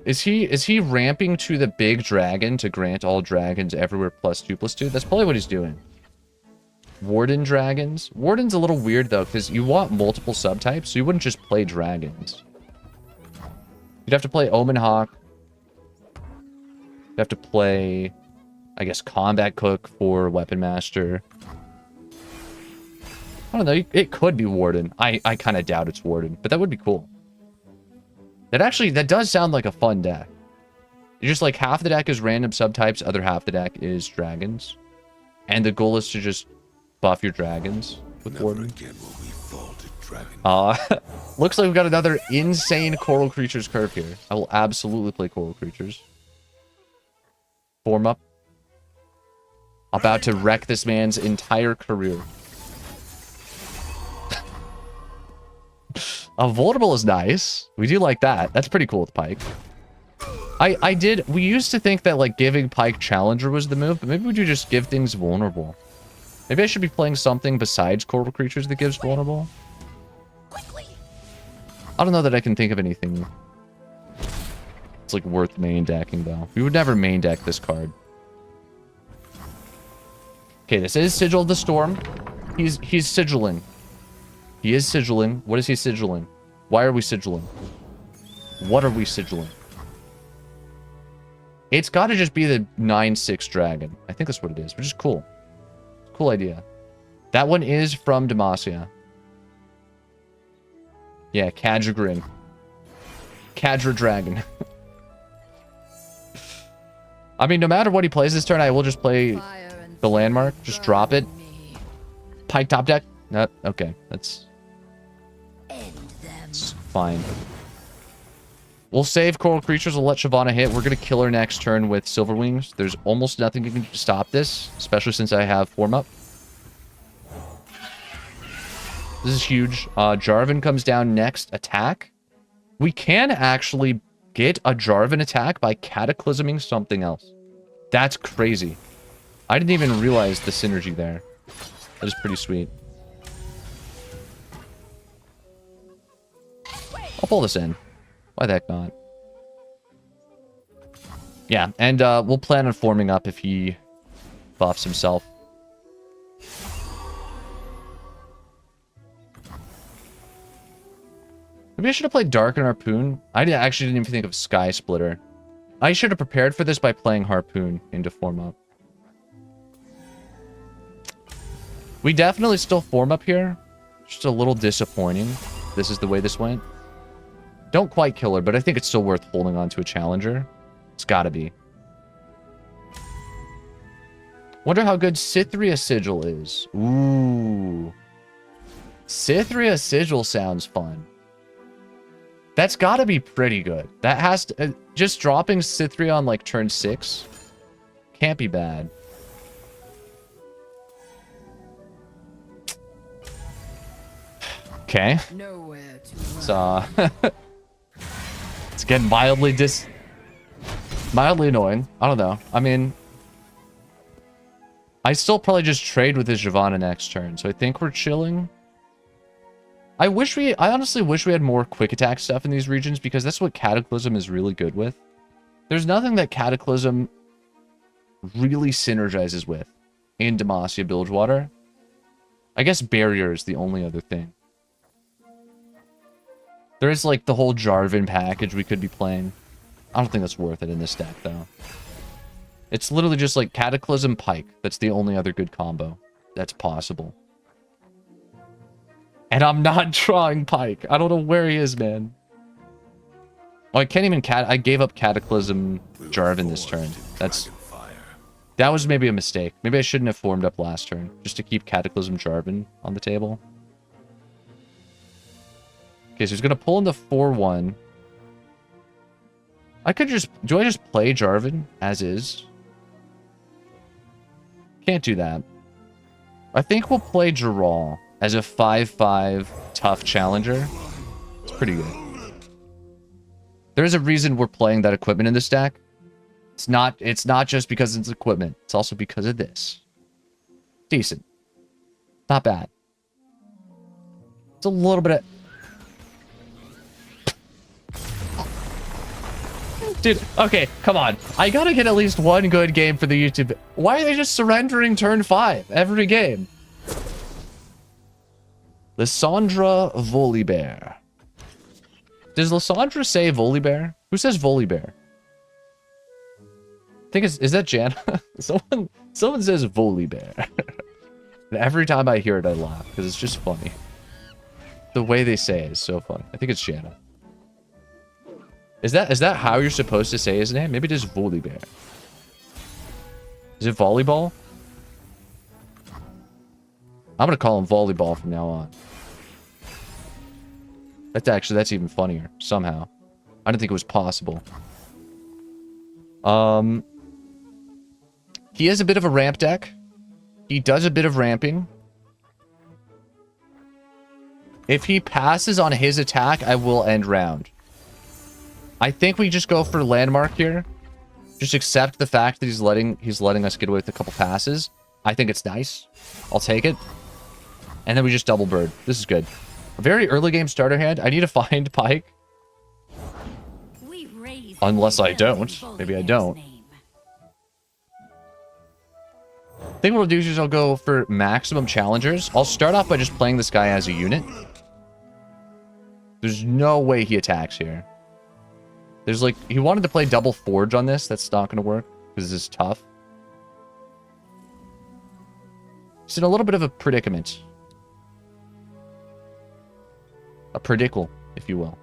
Is he ramping to the big dragon to grant all dragons everywhere +2/+2? That's probably what he's doing. Warden dragons. Warden's a little weird, though, because you want multiple subtypes, so you wouldn't just play dragons. You'd have to play Omen Hawk. You'd have to play, I guess, Combat Cook for Weapon Master. I don't know. It could be Warden. I kind of doubt it's Warden, but that would be cool. That does sound like a fun deck. You're just like, half the deck is random subtypes, other half the deck is dragons. And the goal is to just buff your dragons with Never Warden. again will we fall to dragon. Looks like we've got another insane Coral Creatures curve here. I will absolutely play Coral Creatures. Form up. About to wreck this man's entire career. Vulnerable is nice. We do like that. That's pretty cool with Pyke. We used to think that, like, giving Pyke Challenger was the move, but maybe we do just give things vulnerable. Maybe I should be playing something besides Coral Creatures that gives vulnerable. I don't know that I can think of anything. It's, like, worth main decking, though. We would never main deck this card. Okay, this is Sigil of the Storm. He's sigilling. He is sigilling. What is he sigilling? Why are we sigilling? What are we sigilling? It's got to just be the 9/6 dragon. I think that's what it is, which is cool. Cool idea. That one is from Demacia. Yeah, Kadra Kadra Dragon. I mean, no matter what he plays this turn, I will just play the landmark. Just drop it. Pyke top deck? No, okay. That's fine. We'll save Coral Creatures. We'll let SHYVANA hit. We're going to kill her next turn with Silver Wings. There's almost nothing you can do to stop this, especially since I have Form Up. This is huge. Jarvan comes down next. Attack. We can actually get a Jarvan attack by cataclysming something else. That's crazy. I didn't even realize the synergy there. That is pretty sweet. I'll pull this in. Why the heck not? Yeah, and we'll plan on forming up if he buffs himself. Maybe I should have played Dark and Harpoon. Actually didn't even think of Sky Splitter. I should have prepared for this by playing Harpoon into form up. We definitely still form up here. Just a little disappointing. This is the way this went. Don't quite kill her, but I think it's still worth holding on to a challenger. It's gotta be. Wonder how good Cythria Sigil is. Ooh. Cythria Sigil sounds fun. That's gotta be pretty good. That has to... just dropping Cythria on, like, turn 6 can't be bad. Okay. Nowhere to So, it's getting mildly annoying. I don't know. I mean, I still probably just trade with his SHYVANA next turn, so I think we're chilling. I honestly wish we had more quick attack stuff in these regions, because that's what Cataclysm is really good with. There's nothing that Cataclysm really synergizes with in Demacia Bilgewater. I guess Barrier is the only other thing. There is, like, the whole Jarvan package we could be playing. I don't think that's worth it in this deck, though. It's literally just, like, Cataclysm Pyke. That's the only other good combo that's possible. And I'm not drawing Pyke. I don't know where he is, man. Oh, I can't even I gave up Cataclysm Jarvan this turn. That was maybe a mistake. Maybe I shouldn't have formed up last turn, just to keep Cataclysm Jarvan on the table. Okay, so he's gonna pull into 4-1. I could just... do I just play Jarvan as is? Can't do that. I think we'll play Geralt as a 5-5 tough challenger. It's pretty good. There's a reason we're playing that equipment in this deck. It's not just because it's equipment. It's also because of this. Decent. Not bad. It's a little bit of... Dude, okay, come on. I gotta get at least one good game for the YouTube. Why are they just surrendering turn 5 every game? Lissandra Volibear. Does Lissandra say Volibear? Who says Volibear? I think is that Janna? someone says Volibear. And every time I hear it, I laugh because it's just funny. The way they say it is so funny. I think it's Janna. Is that how you're supposed to say his name? Maybe it is Volibear. Is it volleyball? I'm gonna call him volleyball from now on. That's even funnier somehow. I didn't think it was possible. He has a bit of a ramp deck. He does a bit of ramping. If he passes on his attack, I will end round. I think we just go for landmark here. Just accept the fact that he's letting us get away with a couple passes. I think it's nice. I'll take it. And then we just double bird. This is good. A very early game starter hand. I need to find Pyke. Unless I don't. Maybe I don't. I think what I'll do is I'll go for maximum challengers. I'll start off by just playing this guy as a unit. There's no way he attacks here. There's like... he wanted to play double forge on this. That's not going to work because this is tough. He's in a little bit of a predicament. A predicle, if you will.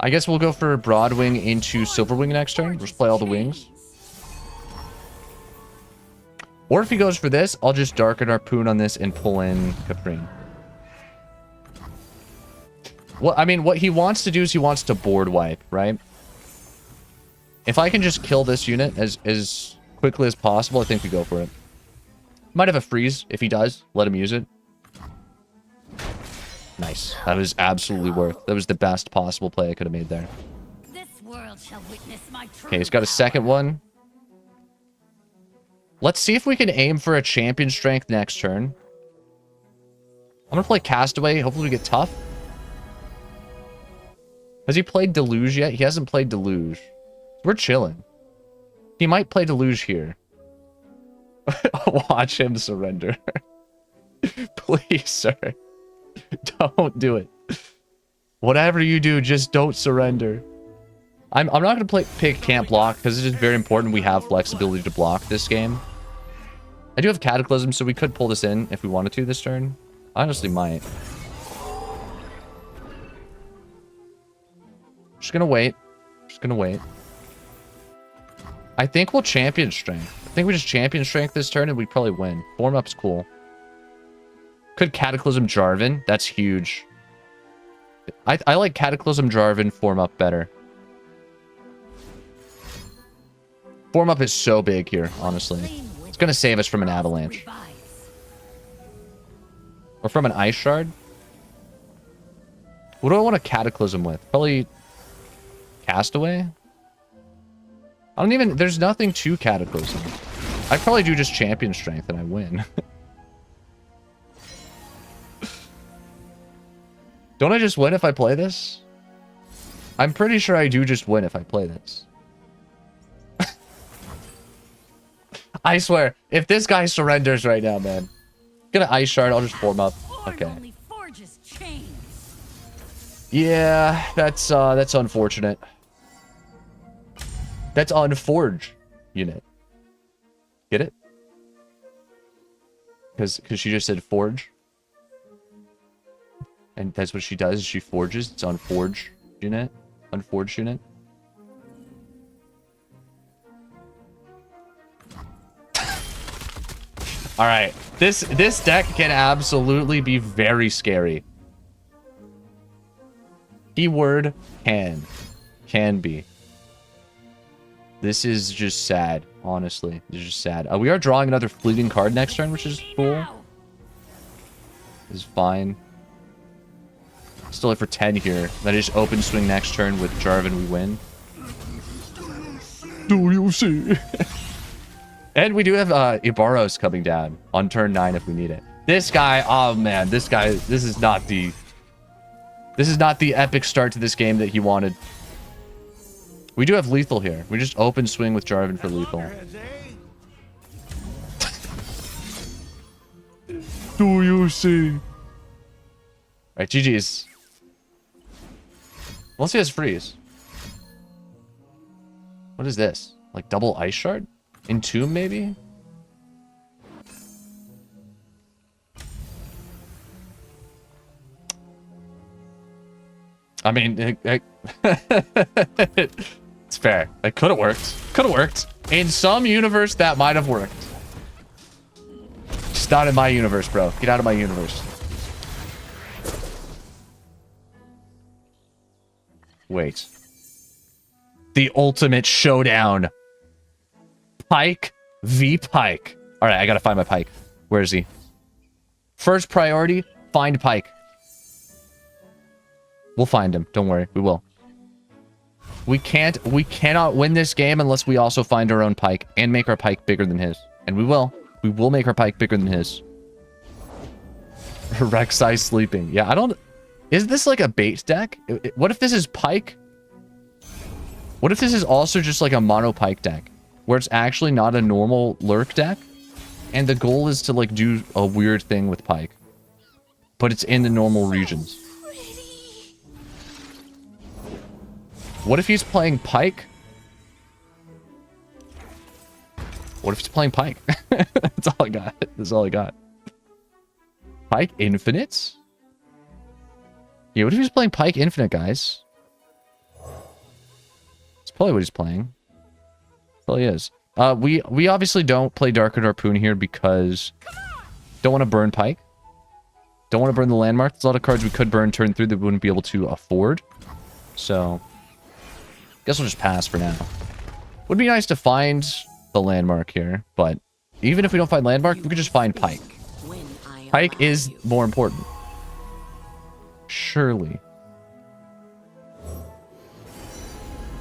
I guess we'll go for Broadwing into Silverwing next turn. Just play all the wings. Or if he goes for this, I'll just Darken Harpoon on this and pull in Caprine. Well, I mean, what he wants to do is he wants to board wipe, right? If I can just kill this unit as quickly as possible, I think we go for it. Might have a freeze. If he does, let him use it. Nice. That was absolutely worth. That was the best possible play I could have made there. Okay, he's got a second one. Let's see if we can aim for a champion strength next turn. I'm going to play Castaway. Hopefully we get tough. Has he played Deluge yet? He hasn't played Deluge. We're chilling. He might play Deluge here. Watch him surrender. Please, sir. Don't do it. Whatever you do, just don't surrender. I'm not going to pick can't block because it is very important we have flexibility to block this game. I do have Cataclysm, so we could pull this in if we wanted to this turn. I honestly might. Just gonna wait. Just gonna wait. I think we'll champion strength. I think we just champion strength this turn and we probably win. Form up's cool. Could Cataclysm Jarvan. That's huge. I like Cataclysm Jarvan form up better. Form up is so big here, honestly. It's gonna save us from an avalanche. Or from an ice shard. What do I want a Cataclysm with? Probably Castaway? I don't even... There's nothing to Cataclysm. I probably do just champion strength and I win. Don't I just win if I play this? I'm pretty sure I do just win if I play this. I swear, if this guy surrenders right now, man. Get an ice shard, I'll just form up. Okay. Yeah, that's unfortunate. That's unforge unit. Get it? Because she just said forge. And that's what she does. She forges. It's unforge unit. Unforged unit. All right. This deck can absolutely be very scary. Keyword can be. This is just sad, honestly. This is just sad. We are drawing another fleeting card next turn, which is cool. This is fine. Still live for 10 here. Then I just open swing next turn with Jarvan, we win. Do you see? And we do have Ibaros coming down on turn 9 if we need it. This guy, oh man, this is not the epic start to this game that he wanted. We do have lethal here. We just open swing with Jarvan for lethal. Do you see? Alright, GG's. Unless he has freeze. What is this? Like double ice shard? Entomb maybe? I mean, it's fair. It could have worked. Could have worked. In some universe, that might have worked. Just not in my universe, bro. Get out of my universe. Wait. The ultimate showdown. Pyke v Pyke. All right, I gotta find my Pyke. Where is he? First priority, find Pyke. We'll find him. Don't worry. We will. We cannot win this game unless we also find our own Pyke and make our Pyke bigger than his. And we will. We will make our Pyke bigger than his. Rek'Sai sleeping. Yeah, I don't... Is this like a bait deck? What if this is Pyke? What if this is also just like a mono Pyke deck? Where it's actually not a normal lurk deck? And the goal is to like do a weird thing with Pyke. But it's in the normal regions. What if he's playing Pyke? What if he's playing Pyke? That's all I got. That's all I got. Pyke Infinites? Yeah, what if he's playing Pyke Infinite, guys? That's probably what he's playing. Probably is. We obviously don't play Dark and Harpoon here because don't want to burn Pyke. Don't want to burn the landmark. There's a lot of cards we could burn turn 3 that we wouldn't be able to afford. So, guess we'll just pass for now. Would be nice to find the landmark here, but even if we don't find landmark, we could just find Pyke. Pyke is more important. Surely.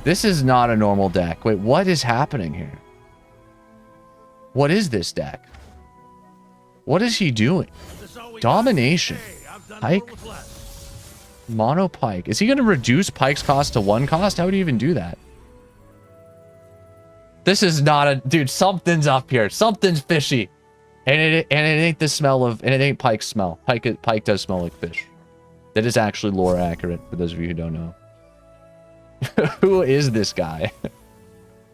This is not a normal deck. Wait, what is happening here? What is this deck? What is he doing? Domination. Pyke? Mono Pyke. Is he going to reduce Pyke's cost to 1 cost? How would he even do that? This is not a... Dude, something's up here. Something's fishy. And it ain't the smell of... And it ain't Pyke's smell. Pyke does smell like fish. That is actually lore accurate, for those of you who don't know. Who is this guy?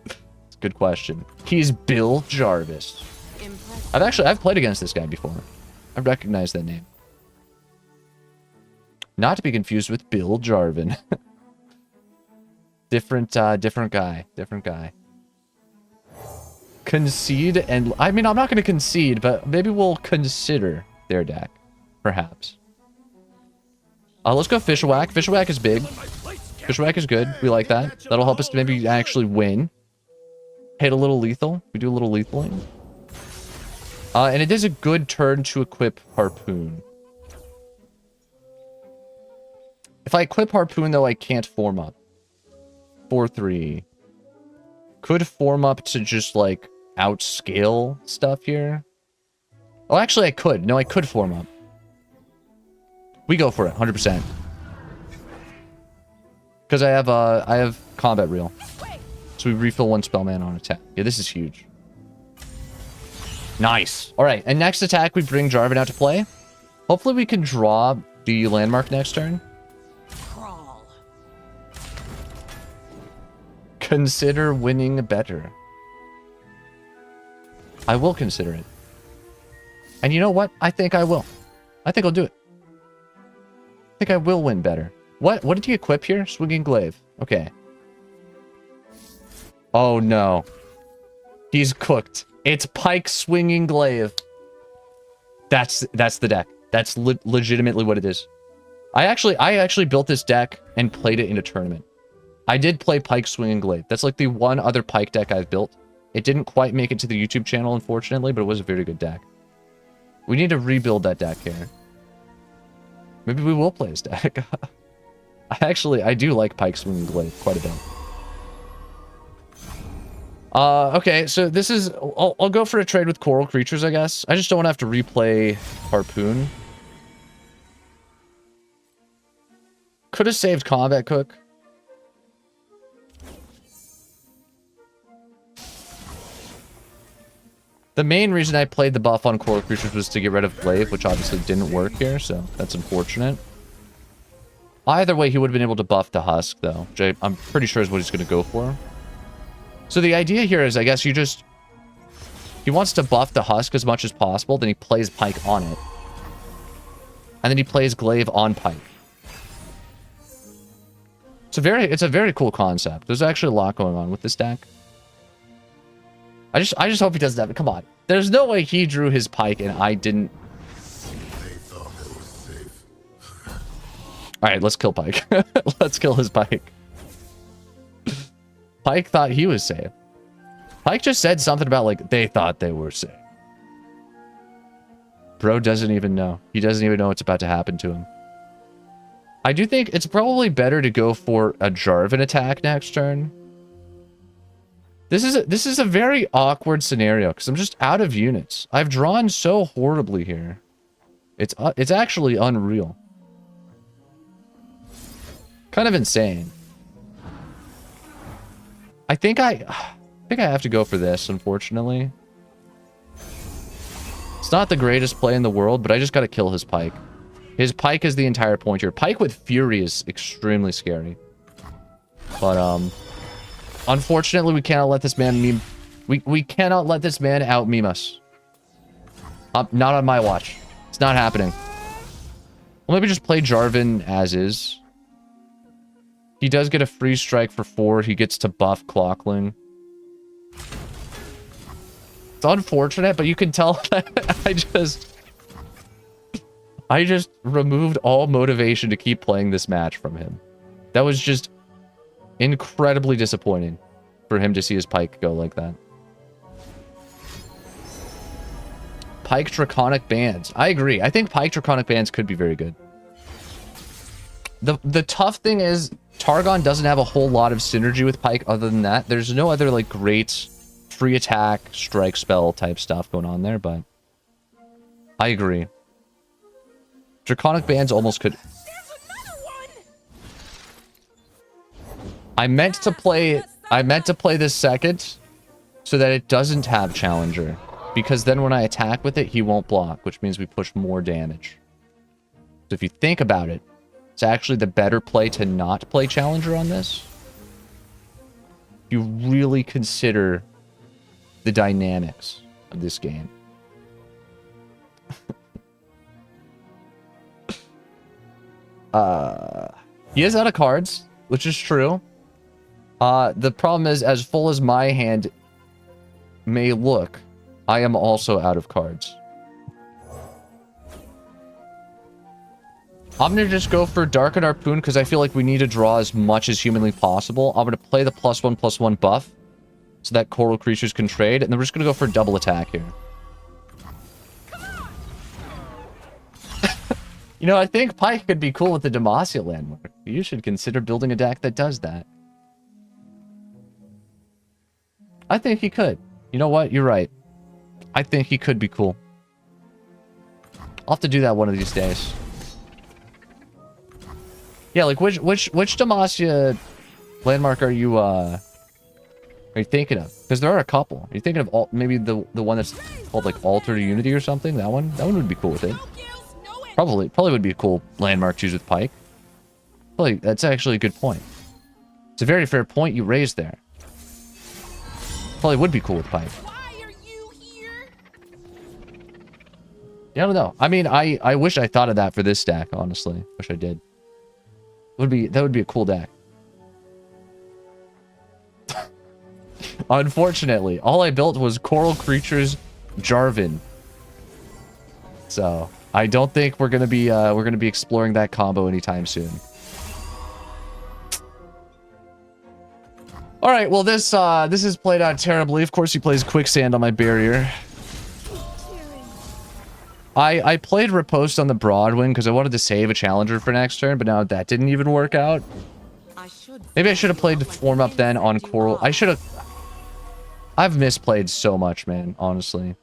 It's a good question. He's Bill Jarvis. I've played against this guy before. I recognize that name. Not to be confused with Bill Jarvin. Different guy. Different guy. Concede and... I mean, I'm not going to concede, but maybe we'll consider their deck. Perhaps. Let's go Fishwhack. Fishwhack is big. Fishwhack is good. We like that. That'll help us to maybe actually win. Hit a little lethal. We do a little lethaling. And it is a good turn to equip Harpoon. If I equip Harpoon, though, I can't form up. 4-3. Could form up to just, like, outscale stuff here. Oh, actually, I could. No, I could form up. We go for it, 100%. Because I have combat reel. So we refill 1 spell mana on attack. Yeah, this is huge. Nice. All right, and next attack, we bring Jarvan out to play. Hopefully we can draw the landmark next turn. Crawl. Consider winning better. I will consider it. And you know what? I think I will. I think I'll do it. I think I will win better. What did he equip here? Swinging Glaive. Okay. Oh no. He's cooked. It's Pyke Swinging Glaive. That's the deck. That's legitimately what it is. I actually built this deck and played it in a tournament. I did play Pyke Swinging Glaive. That's like the one other Pyke deck I've built. It didn't quite make it to the YouTube channel, unfortunately, but it was a very good deck. We need to rebuild that deck here. Maybe we will play his deck. I do like Pyke Swinging Glaive quite a bit. Okay, so this is... I'll go for a trade with Coral Creatures, I guess. I just don't want to have to replay Harpoon. Could have saved Combat Cook. The main reason I played the buff on Coral Creatures was to get rid of Glaive, which obviously didn't work here, so that's unfortunate. Either way, he would have been able to buff the Husk, though, which I'm pretty sure is what he's going to go for. So the idea here is, I guess you just... He wants to buff the Husk as much as possible, then he plays Pyke on it. And then he plays Glaive on Pyke. It's a very cool concept. There's actually a lot going on with this deck. I just hope he doesn't have it. Come on. There's no way he drew his Pyke and I didn't. They thought it was safe. Alright, let's kill Pyke. Let's kill his Pyke. Pyke thought he was safe. Pyke just said something about, like, they thought they were safe. Bro doesn't even know. He doesn't even know what's about to happen to him. I do think it's probably better to go for a Jarvan attack next turn. This is a very awkward scenario because I'm just out of units. I've drawn so horribly here. It's actually unreal. Kind of insane. I think I have to go for this, unfortunately. It's not the greatest play in the world, but I just got to kill his Pyke. His Pyke is the entire point here. Pyke with Fury is extremely scary. But, unfortunately, we cannot let this man meme... We cannot let this man out-meme us. Not on my watch. It's not happening. Well, maybe just play Jarvan as is. He does get a free strike for 4. He gets to buff Clockling. It's unfortunate, but you can tell that I just removed all motivation to keep playing this match from him. That was just incredibly disappointing for him to see his Pyke go like that. Pyke Draconic Bands. I agree. I think Pyke Draconic Bands could be very good. The tough thing is, Targon doesn't have a whole lot of synergy with Pyke other than that. There's no other, like, great free attack, strike spell type stuff going on there, but I agree. Draconic Bands almost could... I meant to play this second, so that it doesn't have Challenger. Because then when I attack with it, he won't block, which means we push more damage. So if you think about it, it's actually the better play to not play Challenger on this. You really consider the dynamics of this game. He is out of cards, which is true. The problem is, as full as my hand may look, I am also out of cards. I'm going to just go for Dark and Harpoon because I feel like we need to draw as much as humanly possible. I'm going to play the +1/+1 buff so that coral creatures can trade. And then we're just going to go for double attack here. You know, I think Pyke could be cool with the Demacia landmark. You should consider building a deck that does that. I think he could. You know what? You're right. I think he could be cool. I'll have to do that one of these days. Yeah, like which Demacia landmark are you thinking of? Because there are a couple. Are you thinking of maybe the one that's called like Altar to Unity or something? That one would be cool with it. Probably would be a cool landmark to use with Pyke. Probably that's actually a good point. It's a very fair point you raised there. Probably would be cool with Pyke. Why are you here? Yeah, I don't know. I mean, I wish I thought of that for this deck, honestly. Wish I did. That would be a cool deck. Unfortunately, all I built was Coral Creatures Jarvan. So, I don't think we're gonna be exploring that combo anytime soon. Alright, well this is played out terribly. Of course he plays Quicksand on my barrier. I played Riposte on the Broadwing because I wanted to save a Challenger for next turn, but now that didn't even work out. Maybe I should have played Form Up then on Coral. I should have... I've misplayed so much, man, honestly.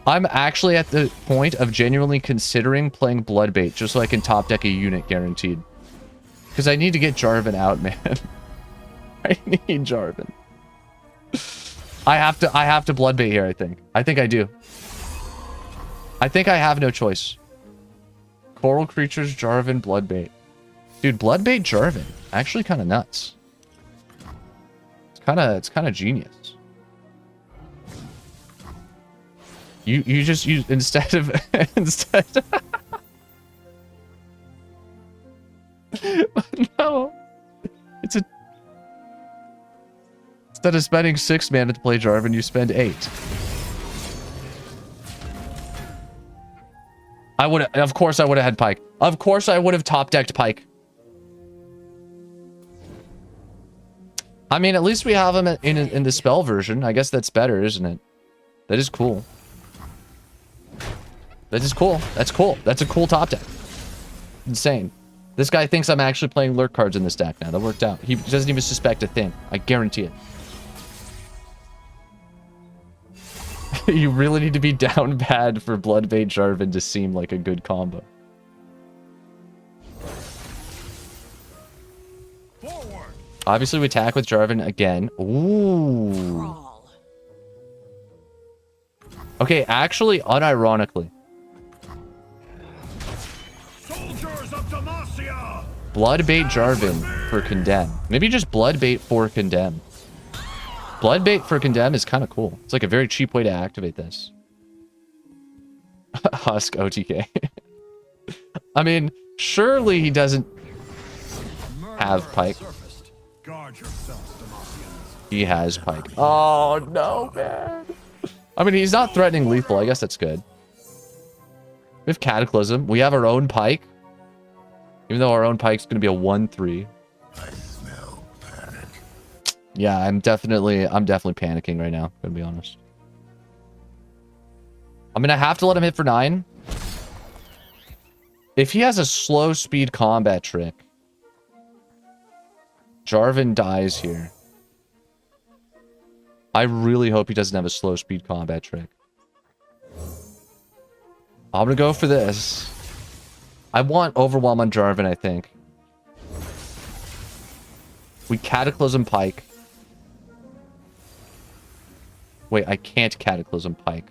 I'm actually at the point of genuinely considering playing Bloodbait just so I can top deck a unit guaranteed. Because I need to get Jarvan out, man. I need Jarvan. I have to Bloodbait here, I think. I think I do. I think I have no choice. Coral Creatures, Jarvan, Bloodbait. Dude, Bloodbait Jarvan. Actually kind of nuts. It's kind of genius. You just use instead of no. It's a instead of spending 6 mana to play Jarvan, you spend 8. Of course I would have had Pyke. Of course I would have top decked Pyke. I mean, at least we have him in the spell version. I guess that's better, isn't it? That is cool. That is cool. That's cool. That's a cool top deck. Insane. This guy thinks I'm actually playing lurk cards in this deck now. That worked out. He doesn't even suspect a thing. I guarantee it. You really need to be down bad for Bloodbait Jarvan to seem like a good combo. Forward. Obviously, we attack with Jarvan again. Ooh. Okay, actually, unironically. Bloodbait Jarvan for Condemn. Maybe just Bloodbait for Condemn. Bloodbait for Condemn is kind of cool. It's like a very cheap way to activate this. Husk OTK. I mean, surely he doesn't have Pyke. He has Pyke. Oh, no, man. I mean, he's not threatening lethal. I guess that's good. We have Cataclysm. We have our own Pyke. Even though our own Pyke's going to be a 1/3. I smell panic. Yeah, I'm definitely panicking right now, gonna be honest. I mean, I have to let him hit for 9. If he has a slow speed combat trick, Jarvan dies here. I really hope he doesn't have a slow speed combat trick. I'm gonna go for this. I want Overwhelm on Jarvan, I think. We Cataclysm Pyke. Wait, I can't Cataclysm Pyke.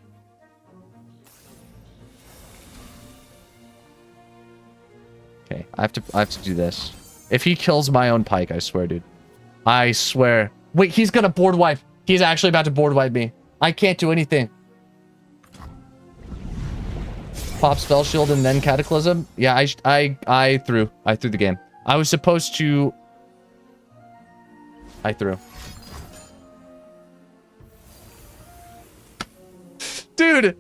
Okay, I have to do this. If he kills my own Pyke, I swear, dude. I swear. Wait, he's gonna board wipe. He's actually about to board wipe me. I can't do anything. Pop spell shield and then Cataclysm. Yeah, I threw the game. I was supposed to. I threw. Dude,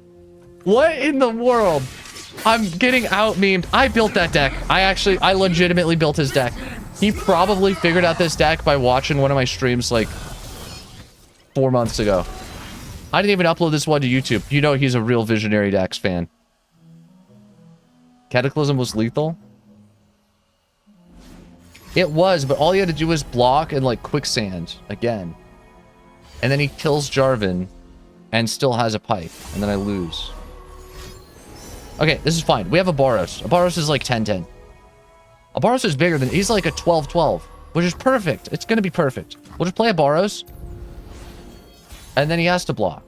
what in the world? I'm getting out memed. I built that deck. I legitimately built his deck. He probably figured out this deck by watching one of my streams like 4 months ago. I didn't even upload this one to YouTube. You know he's a real Visionary Dex fan. Cataclysm was lethal? It was, but all you had to do was block and like quicksand again. And then he kills Jarvan and still has a Pyke. And then I lose. Okay, this is fine. We have a Boros. A Boros is like 10-10. A Boros is bigger than... He's like a 12-12. Which is perfect. It's going to be perfect. We'll just play a Boros. And then he has to block.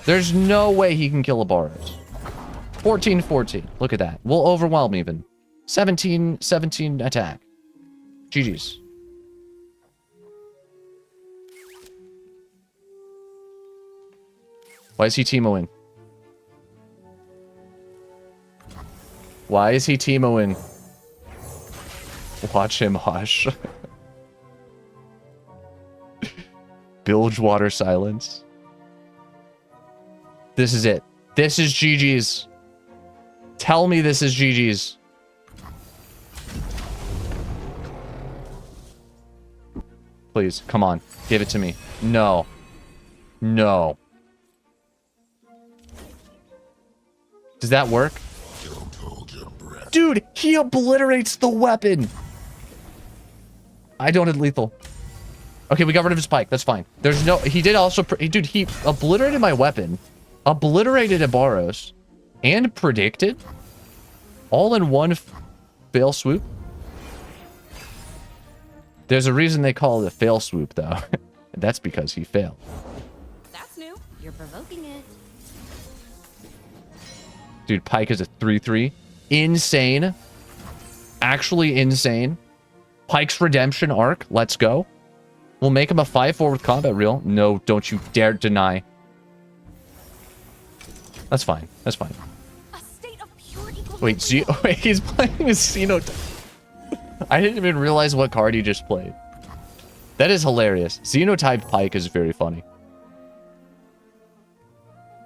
There's no way he can kill a Boros. 14-14. Look at that. We'll overwhelm even. 17 attack. GG's. Why is he Teemoing? Why is he Teemoing? Watch him hush. Bilgewater silence. This is it. This is GG's. Tell me this is GG's. Please, come on. Give it to me. No. No. Does that work? Don't hold your breath. Dude, he obliterates the weapon. I don't hit lethal. Okay, we got rid of his Pyke. That's fine. There's no... He did also... Dude, he obliterated my weapon. Obliterated a Boros. And predicted. All in one fail swoop. There's a reason they call it a fail swoop, though. That's because he failed. That's new. You're provoking it. Dude, Pyke is a 3-3. Insane. Actually insane. Pyke's redemption arc. Let's go. We'll make him a 5-4 with combat reel. No, don't you dare deny. That's fine. That's fine. A state of pure equilibrium. Wait, he's playing a Xenotype. I didn't even realize what card he just played. That is hilarious. Xenotype Pyke is very funny.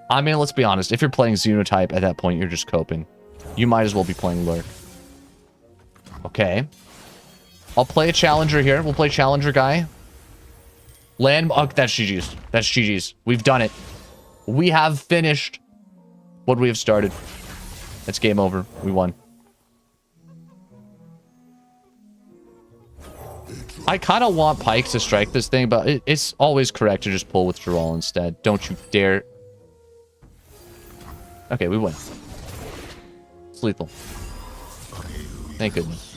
I mean, let's be honest. If you're playing Xenotype at that point, you're just coping. You might as well be playing Lurk. Okay. I'll play a Challenger here. We'll play Challenger guy. Land... Oh, that's GG's. That's GG's. We've done it. We have finished what we have started. It's game over. We won. I kind of want Pyke to strike this thing, but it's always correct to just pull with Geralt instead. Don't you dare... Okay, we win. It's lethal. Thank goodness.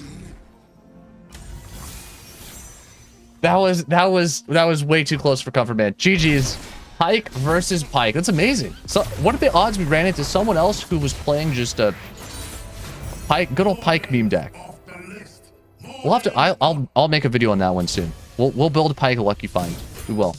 That was way too close for comfort, man. GG's. Pyke versus Pyke. That's amazing. So, what are the odds we ran into someone else who was playing just a Pyke, good old Pyke meme deck? We'll have to. I'll make a video on that one soon. We'll build a Pyke lucky find. We will.